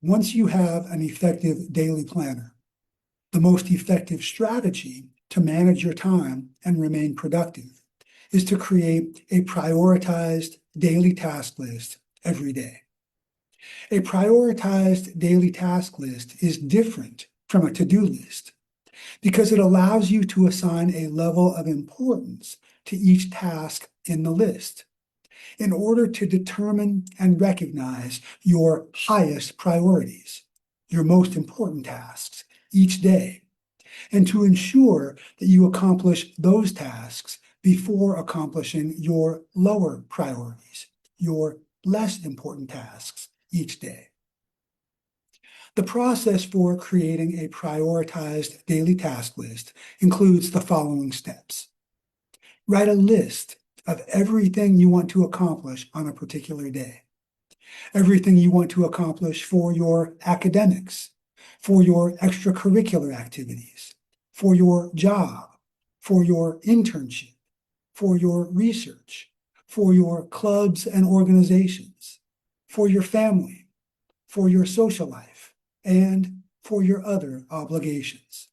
Once you have an effective daily planner, the most effective strategy to manage your time and remain productive is to create a prioritized daily task list every day. A prioritized daily task list is different from a to-do list because it allows you to assign a level of importance to each task in the list in order to determine and recognize your highest priorities, your most important tasks each day, and to ensure that you accomplish those tasks before accomplishing your lower priorities, your less important tasks each day. The process for creating a prioritized daily task list includes the following steps. Write a list of everything you want to accomplish on a particular day. Everything you want to accomplish for your academics, for your extracurricular activities, for your job, for your internship, for your research, for your clubs and organizations, for your family, for your social life, and for your other obligations.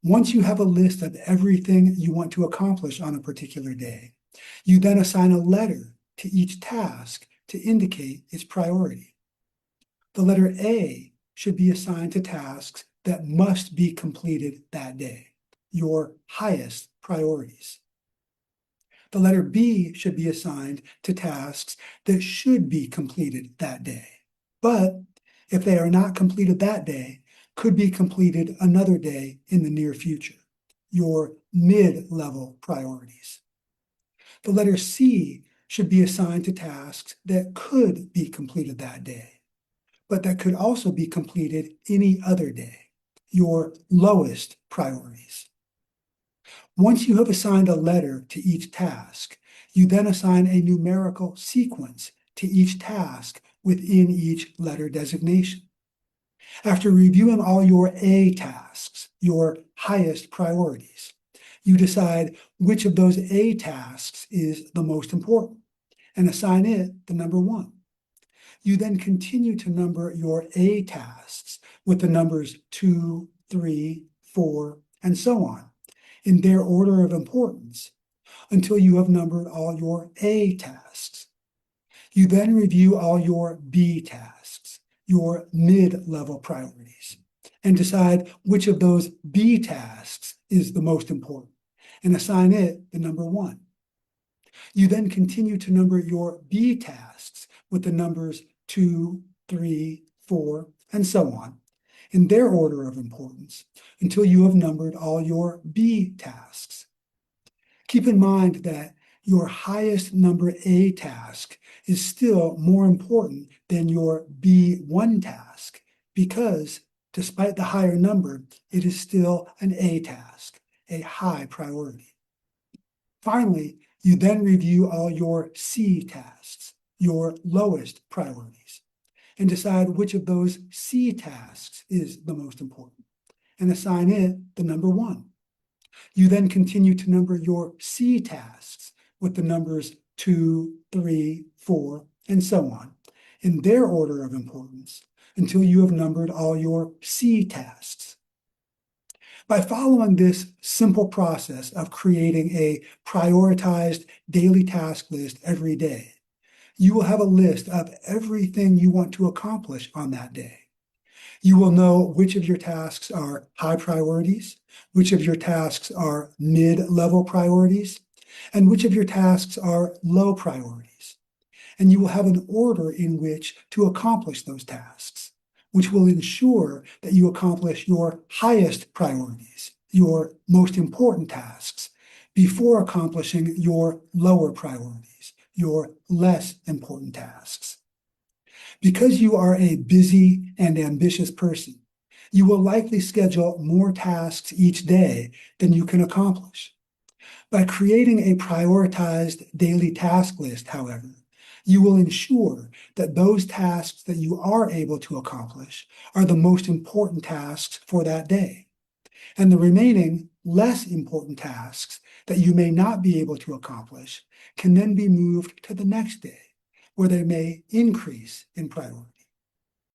Once you have a list of everything you want to accomplish on a particular day, you then assign a letter to each task to indicate its priority. The letter A should be assigned to tasks that must be completed that day, your highest priorities. The letter B should be assigned to tasks that should be completed that day, but if they are not completed that day, could be completed another day in the near future, your mid-level priorities. The letter C should be assigned to tasks that could be completed that day, but that could also be completed any other day, your lowest priorities. Once you have assigned a letter to each task, you then assign a numerical sequence to each task within each letter designation. After reviewing all your A tasks, your highest priorities, you decide which of those A tasks is the most important and assign it the number 1. You then continue to number your A tasks with the numbers 2, 3, 4, and so on in their order of importance until you have numbered all your A tasks. You then review all your B tasks, your mid-level priorities, and decide which of those B tasks is the most important and assign it the number 1. You then continue to number your B tasks with the numbers 2, 3, 4, and so on in their order of importance until you have numbered all your B tasks. Keep in mind that your highest number A task is still more important than your B1 task because, despite the higher number, it is still an A task, a high priority. Finally, you then review all your C tasks, your lowest priorities, and decide which of those C tasks is the most important, and assign it the number 1. You then continue to number your C tasks with the numbers 2, 3, 4, and so on, in their order of importance, until you have numbered all your C tasks. By following this simple process of creating a prioritized daily task list every day, you will have a list of everything you want to accomplish on that day. You will know which of your tasks are high priorities, which of your tasks are mid-level priorities, and which of your tasks are low priorities. And you will have an order in which to accomplish those tasks, which will ensure that you accomplish your highest priorities, your most important tasks, before accomplishing your lower priorities, your less important tasks. Because you are a busy and ambitious person, you will likely schedule more tasks each day than you can accomplish. By creating a prioritized daily task list, however, you will ensure that those tasks that you are able to accomplish are the most important tasks for that day, and the remaining less important tasks that you may not be able to accomplish can then be moved to the next day, where they may increase in priority.